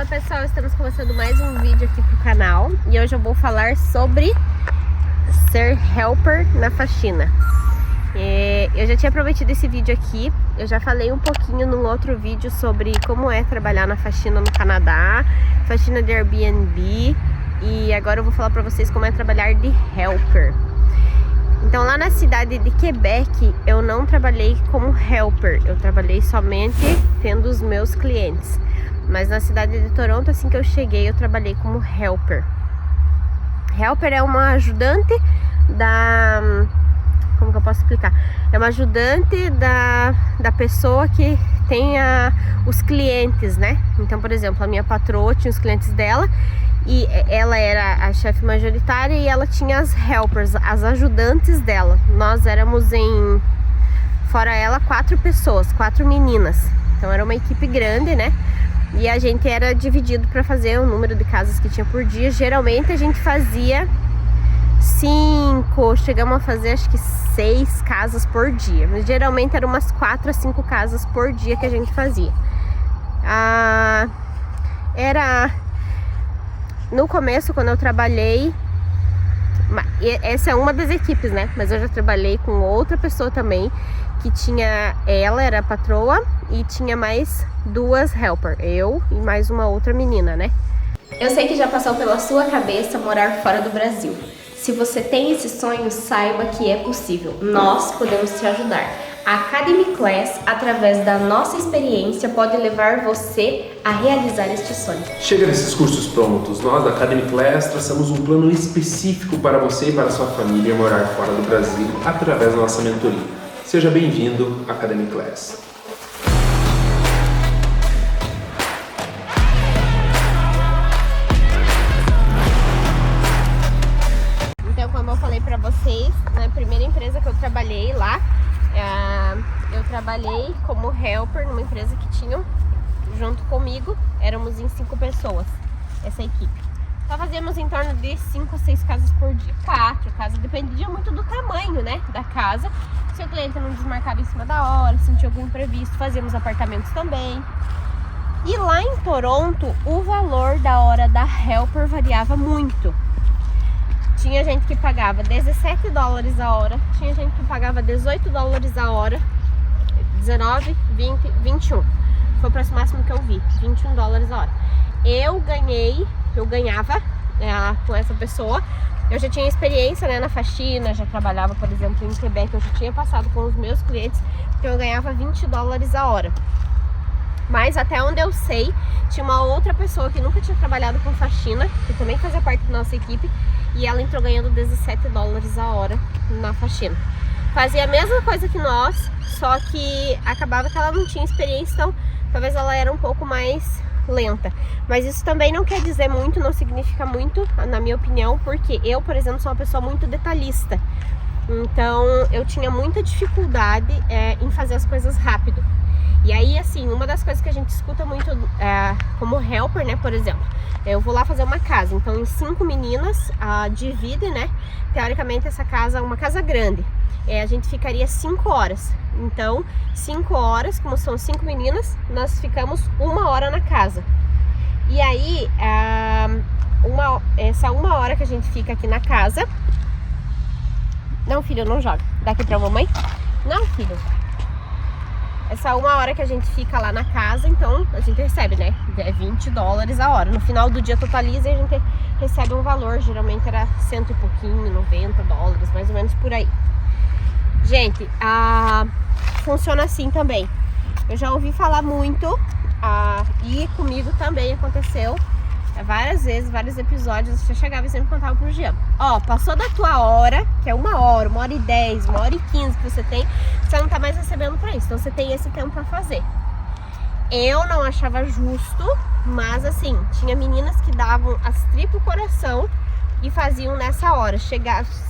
Fala pessoal, estamos começando mais um vídeo aqui pro canal e hoje eu vou falar sobre ser helper na faxina. Eu já tinha prometido esse vídeo aqui, eu já falei um pouquinho num outro vídeo sobre como é trabalhar na faxina no Canadá, faxina de Airbnb, e agora eu vou falar pra vocês como é trabalhar de helper. Então lá na cidade de Quebec eu não trabalhei como helper, eu trabalhei somente tendo os meus clientes. Mas na cidade de Toronto, assim que eu cheguei, eu trabalhei como helper. Helper é uma ajudante da... Como que eu posso explicar? É uma ajudante da pessoa que tem os clientes, né? Então, por exemplo, a minha patroa tinha os clientes dela e ela era a chefe majoritária e ela tinha as helpers, as ajudantes dela. Nós éramos fora ela, 4 pessoas, 4 meninas. Então era uma equipe grande, né? E a gente era dividido para fazer o número de casas que tinha por dia. Geralmente a gente fazia 5, chegamos a fazer acho que 6 casas por dia. Mas geralmente eram umas 4 a 5 casas por dia que a gente fazia. No começo, quando eu trabalhei, essa é uma das equipes, né? Mas eu já trabalhei com outra pessoa também, que ela era a patroa e tinha mais 2 helper, eu e mais uma outra menina, né? Eu sei que já passou pela sua cabeça morar fora do Brasil. Se você tem esse sonho, saiba que é possível. Nós podemos te ajudar. A Academy Class, através da nossa experiência, pode levar você a realizar este sonho. Chega nesses cursos prontos. Nós da Academy Class traçamos um plano específico para você e para sua família morar fora do Brasil através da nossa mentoria. Seja bem-vindo à Academy Class. Então, como eu falei pra vocês, na primeira empresa que eu trabalhei lá, eu trabalhei como helper numa empresa que tinham, junto comigo, éramos em 5 pessoas, essa equipe. Só fazíamos em torno de 5 a 6 casas por dia, 4 casas, dependia muito do tamanho, né, da casa. Se o cliente não desmarcava em cima da hora, se tinha algum imprevisto, fazíamos apartamentos também. E lá em Toronto, o valor da hora da helper variava muito. Tinha gente que pagava 17 dólares a hora, tinha gente que pagava 18 dólares a hora, 19, 20, 21. Foi o preço máximo que eu vi, 21 dólares a hora. Eu ganhava com essa pessoa. Eu já tinha experiência, né, na faxina, já trabalhava, por exemplo, em Quebec, eu já tinha passado com os meus clientes, então eu ganhava 20 dólares a hora. Mas até onde eu sei, tinha uma outra pessoa que nunca tinha trabalhado com faxina, que também fazia parte da nossa equipe, e ela entrou ganhando 17 dólares a hora na faxina. Fazia a mesma coisa que nós, só que acabava que ela não tinha experiência, então talvez ela era um pouco mais lenta. Mas isso também não quer dizer muito, não significa muito, na minha opinião, porque eu, por exemplo, sou uma pessoa muito detalhista. Então eu tinha muita dificuldade em fazer as coisas rápido. E aí, assim, uma das coisas que a gente escuta muito como helper, né, por exemplo, eu vou lá fazer uma casa, então em 5 meninas divide, né, teoricamente essa casa é uma casa grande, a gente ficaria 5 horas, então 5 horas, como são 5 meninas, nós ficamos 1 hora na casa. E aí, essa 1 hora que a gente fica aqui na casa... Não, filho, não joga. Dá aqui pra mamãe? Não, filho. Essa 1 hora que a gente fica lá na casa, então a gente recebe, né? É 20 dólares a hora. No final do dia totaliza e a gente recebe um valor. Geralmente era 100 e pouquinho, 90 dólares, mais ou menos por aí. Gente, funciona assim também. Eu já ouvi falar muito, e comigo também aconteceu várias vezes, vários episódios. Eu chegava e sempre contava pro Jean: ó, passou da tua hora, que é 1 hora, 1 hora e 10, 1 hora e 15 que você tem, você não tá mais recebendo pra isso, então você tem esse tempo pra fazer. Eu não achava justo, mas assim, tinha meninas que davam as triplo coração e faziam nessa hora,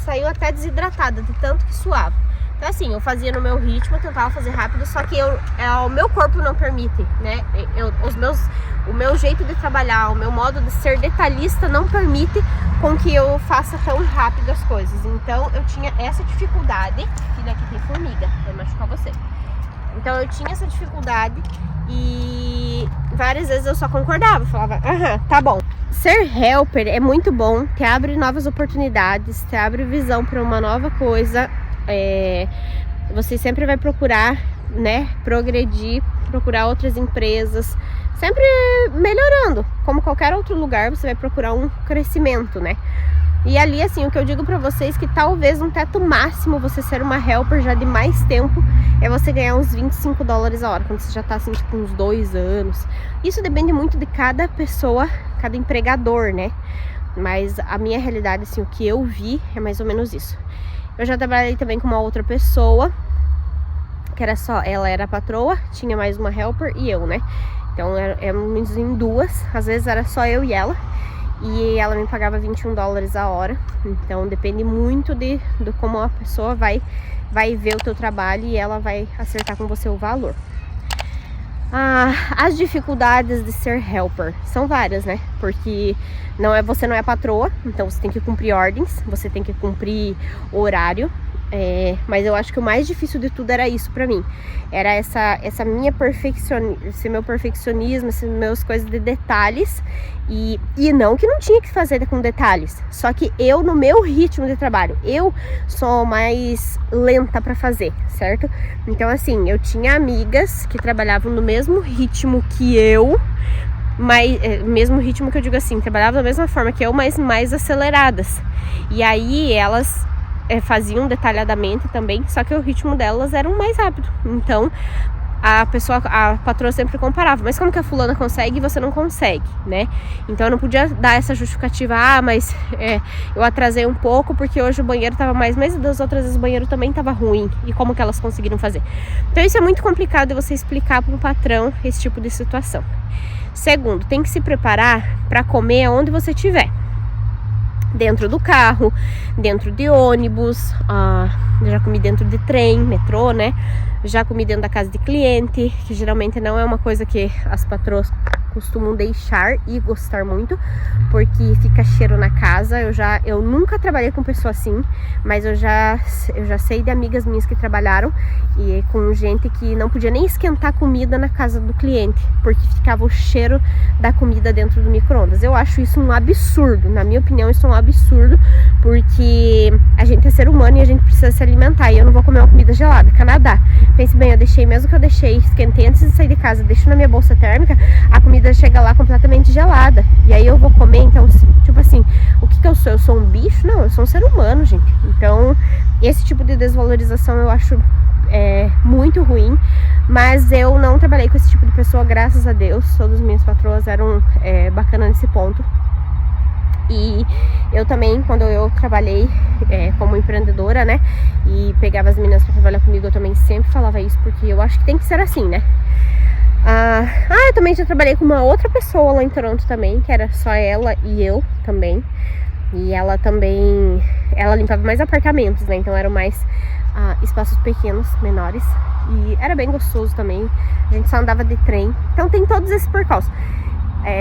saiu até desidratada de tanto que suava. Então assim, eu fazia no meu ritmo, eu tentava fazer rápido, só que o meu corpo não permite, né? O meu jeito de trabalhar, o meu modo de ser detalhista não permite com que eu faça tão rápido as coisas. Então eu tinha essa dificuldade, que aqui tem formiga, vai machucar você. Então eu tinha essa dificuldade e várias vezes eu só concordava, falava, aham, tá bom. Ser helper é muito bom, te abre novas oportunidades, te abre visão para uma nova coisa. Você sempre vai procurar, né, progredir, procurar outras empresas, sempre melhorando. Como qualquer outro lugar, você vai procurar um crescimento, né? E ali, assim, o que eu digo pra vocês que talvez um teto máximo você ser uma helper já de mais tempo é você ganhar uns $25 a hora, quando você já tá, assim, tipo, uns 2 anos. Isso depende muito de cada pessoa, cada empregador, né? Mas a minha realidade, assim, o que eu vi é mais ou menos isso. Eu já trabalhei também com uma outra pessoa, que era só, ela era a patroa, tinha mais uma helper e eu, né? Então, éramos em duas, às vezes era só eu e ela. E ela me pagava $21 a hora. Então depende muito de como a pessoa vai ver o teu trabalho e ela vai acertar com você o valor. As dificuldades de ser helper são várias, né? Porque você não é patroa, então você tem que cumprir ordens, você tem que cumprir horário. Mas eu acho que o mais difícil de tudo era isso pra mim. Era esse meu perfeccionismo, essas meus coisas de detalhes. E não que não tinha que fazer com detalhes. Só que eu, no meu ritmo de trabalho, eu sou mais lenta pra fazer, certo? Então, assim, eu tinha amigas que trabalhavam no mesmo ritmo que eu. Mas, mesmo ritmo que eu digo assim, trabalhavam da mesma forma que eu, mas mais aceleradas. E aí, elas faziam detalhadamente também, só que o ritmo delas era mais rápido. Então a patroa sempre comparava, mas como que a fulana consegue e você não consegue, né? Então eu não podia dar essa justificativa, mas eu atrasei um pouco porque hoje o banheiro tava mais, mas das outras vezes o banheiro também tava ruim, e como que elas conseguiram fazer? Então isso é muito complicado de você explicar para um patrão esse tipo de situação. Segundo, tem que se preparar para comer aonde você estiver. Dentro do carro, dentro de ônibus, já comi dentro de trem, metrô, né? Já comi dentro da casa de cliente, que geralmente não é uma coisa que as patroas costumam deixar e gostar muito, porque fica cheiro na casa. Eu nunca trabalhei com pessoa assim, mas eu já sei de amigas minhas que trabalharam e com gente que não podia nem esquentar comida na casa do cliente, porque ficava o cheiro da comida dentro do micro-ondas. Eu acho isso um absurdo, na minha opinião isso é um absurdo, porque a gente é ser humano e a gente precisa se alimentar, e eu não vou comer uma comida gelada. Canadá, pense bem, eu deixei, mesmo que eu deixei, esquentei antes de sair de casa, deixo na minha bolsa térmica, a comida chega lá completamente gelada, e aí eu vou comer. Então, tipo assim, o que eu sou? Eu sou um bicho? Não, eu sou um ser humano, gente. Então, esse tipo de desvalorização eu acho muito ruim, mas eu não trabalhei com esse tipo de pessoa, graças a Deus. Todas as minhas patroas eram bacanas nesse ponto. E eu também, quando eu trabalhei como empreendedora, né, e pegava as meninas para trabalhar comigo, eu também sempre falava isso, porque eu acho que tem que ser assim, né? Eu também já trabalhei com uma outra pessoa lá em Toronto também, que era só ela e eu também. E ela limpava mais apartamentos, né? Então eram mais espaços pequenos, menores. E era bem gostoso também. A gente só andava de trem. Então tem todos esses percalços.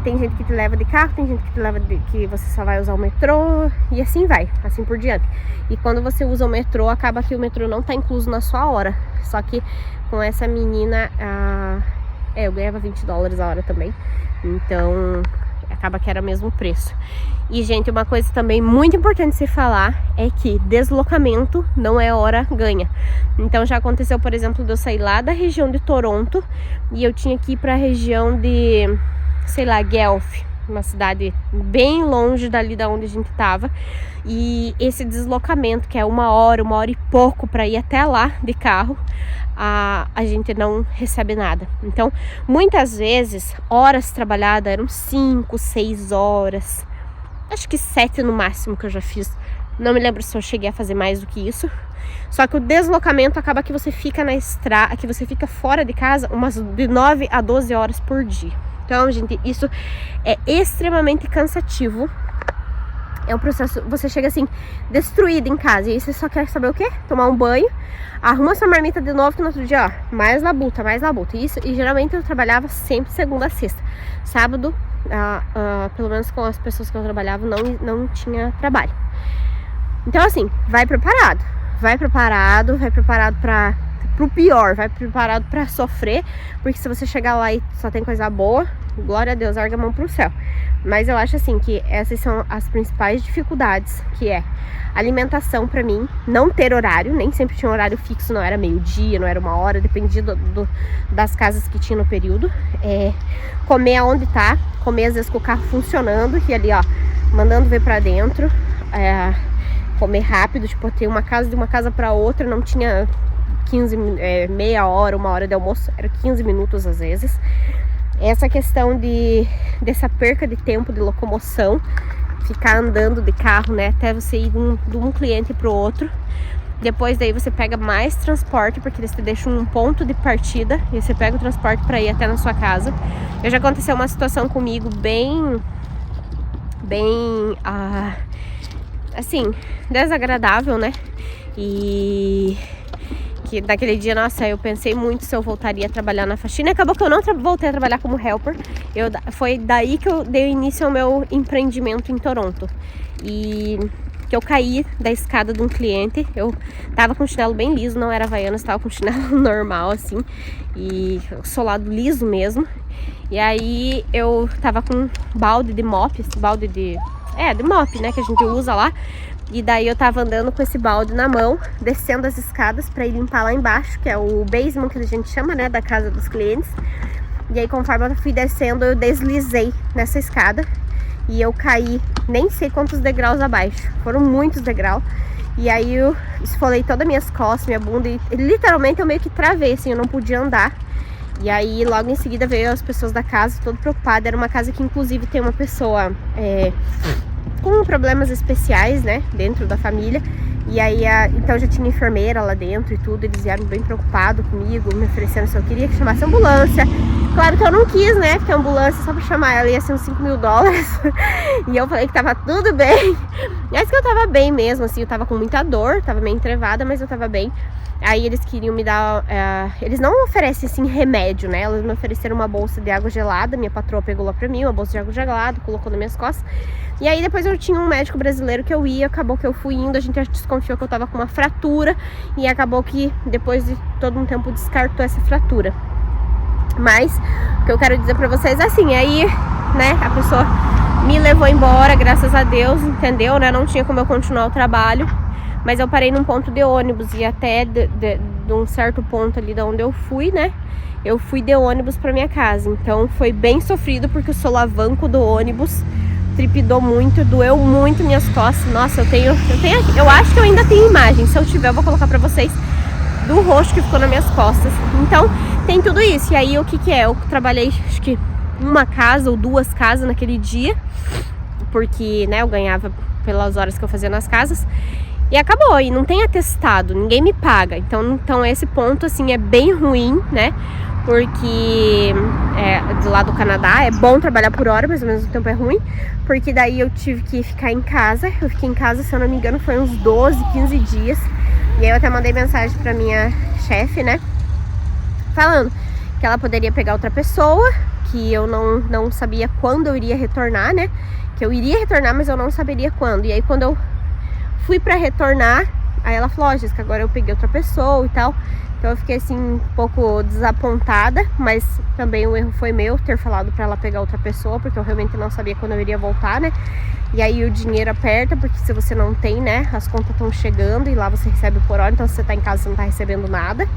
Tem gente que te leva de carro, tem gente que te leva que você só vai usar o metrô, e assim vai, assim por diante. E quando você usa o metrô, acaba que o metrô não tá incluso na sua hora. Só que com essa menina, eu ganhava $20 a hora também. Então acaba que era o mesmo preço. E, gente, uma coisa também muito importante se falar é que deslocamento não é hora ganha. Então já aconteceu, por exemplo, de eu sair lá da região de Toronto e eu tinha que ir pra região de, sei lá, Guelph, uma cidade bem longe dali da onde a gente tava. E esse deslocamento, que é 1 hora, 1 hora e pouco para ir até lá de carro, a gente não recebe nada. Então, muitas vezes, horas trabalhadas eram 5, 6 horas. Acho que 7 no máximo que eu já fiz. Não me lembro se eu cheguei a fazer mais do que isso. Só que o deslocamento acaba que você fica na estrada, que você fica fora de casa umas de 9 a 12 horas por dia. Então, gente, isso é extremamente cansativo. É um processo, você chega assim, destruído em casa. E aí você só quer saber o quê? Tomar um banho, arruma sua marmita de novo, que no outro dia, ó, mais labuta. Isso, e geralmente eu trabalhava sempre segunda a sexta. Sábado, pelo menos com as pessoas que eu trabalhava, não tinha trabalho. Então, assim, vai preparado pra pro pior, vai preparado pra sofrer, porque se você chegar lá e só tem coisa boa, glória a Deus, larga a mão pro céu. Mas eu acho assim que essas são as principais dificuldades, que é alimentação pra mim, não ter horário, nem sempre tinha um horário fixo, não era meio-dia, não era 1 hora, dependia das casas que tinha no período. Comer aonde tá, comer às vezes com o carro funcionando e ali ó, mandando ver pra dentro, comer rápido, tipo, ter uma casa de uma casa pra outra, não tinha 15, meia hora, 1 hora de almoço, era 15 minutos às vezes. Essa questão dessa perca de tempo de locomoção, ficar andando de carro, né, até você ir de um cliente pro outro. Depois daí você pega mais transporte, porque eles te deixam um ponto de partida e você pega o transporte para ir até na sua casa. Já aconteceu uma situação comigo bem assim, desagradável, né? E que naquele dia, nossa, eu pensei muito se eu voltaria a trabalhar na faxina. E acabou que eu não voltei a trabalhar como helper. Foi daí que eu dei início ao meu empreendimento em Toronto. E que eu caí da escada de um cliente. Eu tava com o chinelo bem liso, não era Havaianas, tava com chinelo normal, assim. E solado liso mesmo. E aí eu tava com um balde de mop, de mop, né, que a gente usa lá. E daí eu tava andando com esse balde na mão, descendo as escadas pra ir limpar lá embaixo, que é o basement que a gente chama, né, da casa dos clientes. E aí conforme eu fui descendo, eu deslizei nessa escada e eu caí nem sei quantos degraus abaixo, foram muitos degraus. E aí eu esfolei todas as minhas costas, minha bunda e literalmente eu meio que travei, assim, eu não podia andar. E aí logo em seguida veio as pessoas da casa, todo preocupada. Era uma casa que inclusive tem uma pessoa com problemas especiais, né, dentro da família. E aí, então já tinha enfermeira lá dentro e tudo. Eles vieram bem preocupados comigo, me oferecendo se eu queria que chamasse ambulância. Claro que eu não quis, né, porque a ambulância só pra chamar ela ia ser uns $5.000. E eu falei que tava tudo bem. Mas que eu tava bem mesmo, assim, eu tava com muita dor, tava meio entrevada, mas eu tava bem. Aí eles queriam me dar, eles não oferecem assim remédio, né, eles me ofereceram uma bolsa de água gelada. Minha patroa pegou lá pra mim, uma bolsa de água gelada, colocou nas minhas costas. E aí depois eu tinha um médico brasileiro que eu ia, acabou que eu fui indo, a gente desconfiou que eu tava com uma fratura. E acabou que depois de todo um tempo descartou essa fratura. Mas o que eu quero dizer pra vocês é assim, aí, né, a pessoa me levou embora, graças a Deus, entendeu, né, não tinha como eu continuar o trabalho. Mas eu parei num ponto de ônibus e até de um certo ponto ali de onde eu fui, né, eu fui de ônibus pra minha casa. Então foi bem sofrido porque o solavanco do ônibus tripidou muito, doeu muito minhas costas. Nossa, eu acho que eu ainda tenho imagem. Se eu tiver, eu vou colocar pra vocês do roxo que ficou nas minhas costas. Então tem tudo isso. E aí o que é? Eu trabalhei acho que uma casa ou 2 casas naquele dia, porque, né, eu ganhava pelas horas que eu fazia nas casas. E acabou, e não tem atestado, ninguém me paga. Então esse ponto, assim, é bem ruim, né? Porque do lado do Canadá é bom trabalhar por hora, mas ao mesmo tempo é ruim. Porque daí eu tive que ficar em casa. Eu fiquei em casa, se eu não me engano, foi uns 12, 15 dias. E aí eu até mandei mensagem pra minha chefe, né? Falando que ela poderia pegar outra pessoa, que eu não sabia quando eu iria retornar, né? Que eu iria retornar, mas eu não saberia quando. E aí quando eu fui pra retornar, aí ela falou, ó, Jéssica, agora eu peguei outra pessoa e tal. Então eu fiquei assim um pouco desapontada, mas também o erro foi meu ter falado pra ela pegar outra pessoa, porque eu realmente não sabia quando eu iria voltar, né? E aí o dinheiro aperta, porque se você não tem, né, as contas estão chegando e lá você recebe por hora, então se você tá em casa você não tá recebendo nada.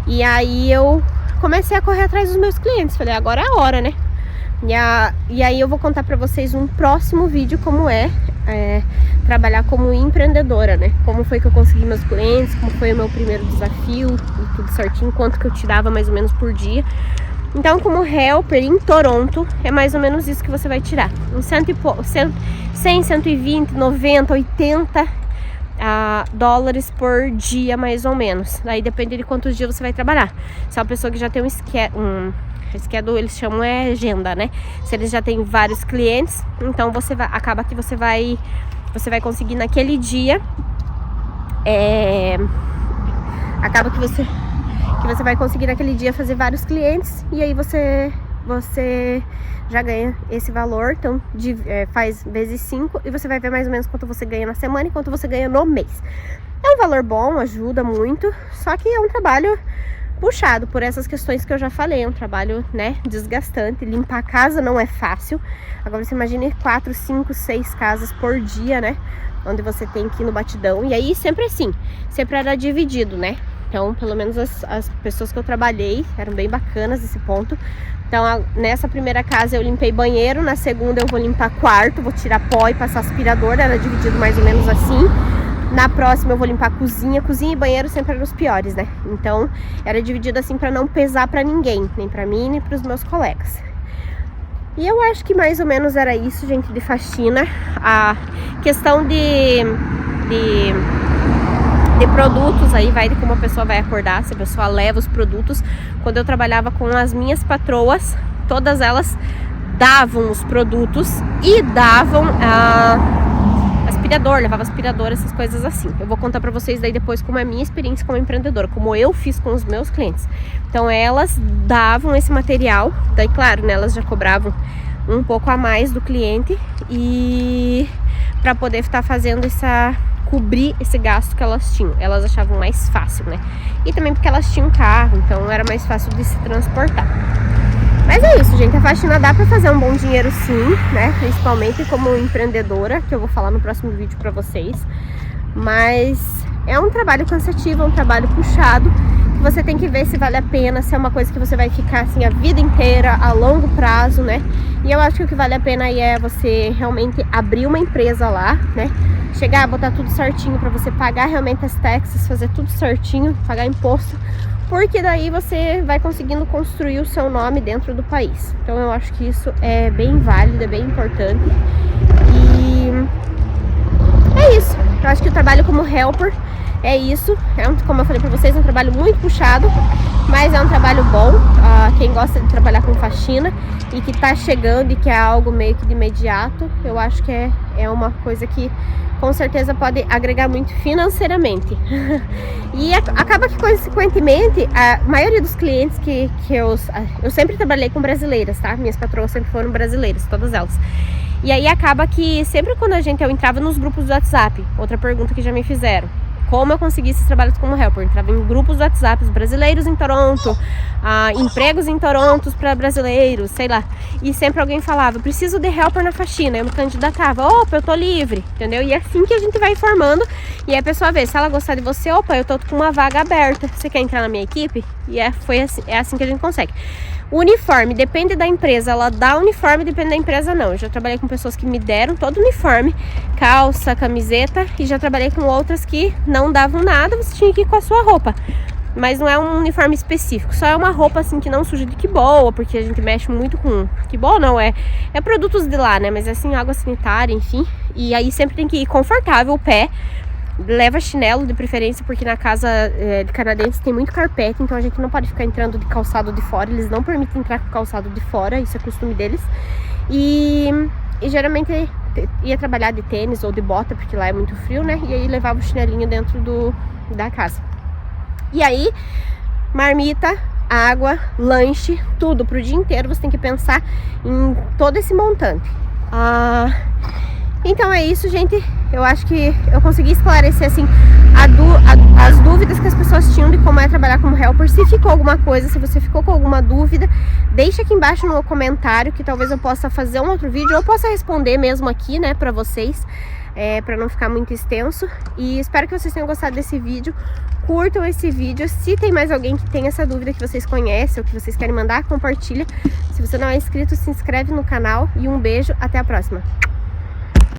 E aí eu comecei a correr atrás dos meus clientes, falei, agora é a hora, né? E aí eu vou contar pra vocês um próximo vídeo como trabalhar como empreendedora, né? Como foi que eu consegui meus clientes, como foi o meu primeiro desafio e tudo certinho, quanto que eu tirava mais ou menos por dia. Então, como helper em Toronto, é mais ou menos isso que você vai tirar. Uns 100, 120, 90, 80 dólares por dia, mais ou menos. Daí depende de quantos dias você vai trabalhar. Se é uma pessoa que já tem schedule, eles chamam agenda, né? Se eles já têm vários clientes, então acaba que você vai conseguir naquele dia, acaba que você vai conseguir naquele dia fazer vários clientes, e aí você já ganha esse valor. Então faz vezes 5 e você vai ver mais ou menos quanto você ganha na semana e quanto você ganha no mês. É um valor bom, ajuda muito, só que é um trabalho puxado por essas questões que eu já falei. É um trabalho, né, desgastante. Limpar a casa não é fácil. Agora você imagine 4, 5, 6 casas por dia, né, onde você tem que ir no batidão. E aí sempre assim, sempre era dividido, né. Então pelo menos as pessoas que eu trabalhei eram bem bacanas nesse ponto. Então nessa primeira casa eu limpei banheiro, na segunda eu vou limpar quarto, vou tirar pó e passar aspirador. Era dividido mais ou menos assim. Na próxima eu vou limpar cozinha e banheiro sempre eram os piores, né? Então era dividido assim pra não pesar pra ninguém, nem pra mim, nem pros meus colegas. E eu acho que mais ou menos era isso, gente, de faxina. A questão de produtos aí vai de como a pessoa vai acordar, se a pessoa leva os produtos. Quando eu trabalhava com as minhas patroas, todas elas davam os produtos e davam aspirador, levava aspirador, essas coisas assim. Eu vou contar pra vocês daí depois como é a minha experiência como empreendedora, como eu fiz com os meus clientes. Então elas davam esse material, daí claro, né, elas já cobravam um pouco a mais do cliente e pra poder estar fazendo cobrir esse gasto que elas tinham. Elas achavam mais fácil, né? E também porque elas tinham carro, então era mais fácil de se transportar. Mas é isso, gente, a faxina dá pra fazer um bom dinheiro sim, né, principalmente como empreendedora, que eu vou falar no próximo vídeo pra vocês. Mas é um trabalho cansativo, é um trabalho puxado, que você tem que ver se vale a pena, se é uma coisa que você vai ficar assim a vida inteira, a longo prazo, né. E eu acho que o que vale a pena aí é você realmente abrir uma empresa lá, né, chegar, botar tudo certinho pra você pagar realmente as taxas, fazer tudo certinho, pagar imposto, porque daí você vai conseguindo construir o seu nome dentro do país. Então eu acho que isso é bem válido, é bem importante. E é isso. Eu acho que o trabalho como helper é isso. Como eu falei pra vocês, é um trabalho muito puxado, mas é um trabalho bom. Quem gosta de trabalhar com faxina e que tá chegando e que é algo meio que de imediato, eu acho que é uma coisa que com certeza pode agregar muito financeiramente. E acaba que, consequentemente, a maioria dos clientes que eu sempre trabalhei com brasileiras, tá? Minhas patroas sempre foram brasileiras, todas elas. E aí acaba que sempre quando eu entrava nos grupos do WhatsApp, outra pergunta que já me fizeram, como eu consegui esses trabalhos como helper? Eu entrava em grupos do WhatsApp, brasileiros em Toronto, empregos em Toronto para brasileiros, sei lá. E sempre alguém falava, preciso de helper na faxina. Eu me candidatava, opa, eu tô livre, entendeu? E é assim que a gente vai informando. E aí a pessoa vê, se ela gostar de você, opa, eu tô com uma vaga aberta. Você quer entrar na minha equipe? E é assim que a gente consegue. Uniforme, depende da empresa, ela dá uniforme, depende da empresa não. Eu já trabalhei com pessoas que me deram todo o uniforme, calça, camiseta, e já trabalhei com outras que não davam nada, você tinha que ir com a sua roupa. Mas não é um uniforme específico, só é uma roupa assim que não suja de que boa, porque a gente mexe muito com que boa, não é produtos de lá, né? Mas é assim, água sanitária, enfim. E aí sempre tem que ir confortável o pé. Leva chinelo de preferência, porque na casa de canadenses tem muito carpete, então a gente não pode ficar entrando de calçado de fora. Eles não permitem entrar com calçado de fora, isso é costume deles. E geralmente ia trabalhar de tênis ou de bota, porque lá é muito frio, né? E aí levava o chinelinho dentro da casa. E aí, marmita, água, lanche, tudo pro dia inteiro. Você tem que pensar em todo esse montante. Então é isso, gente. Eu acho que eu consegui esclarecer assim as dúvidas que as pessoas tinham de como é trabalhar como helper. Se ficou alguma coisa, se você ficou com alguma dúvida, deixa aqui embaixo no comentário, que talvez eu possa fazer um outro vídeo ou possa responder mesmo aqui, né, pra vocês, pra não ficar muito extenso. E espero que vocês tenham gostado desse vídeo. Curtam esse vídeo. Se tem mais alguém que tem essa dúvida que vocês conhecem ou que vocês querem mandar, compartilha. Se você não é inscrito, se inscreve no canal. E um beijo, até a próxima.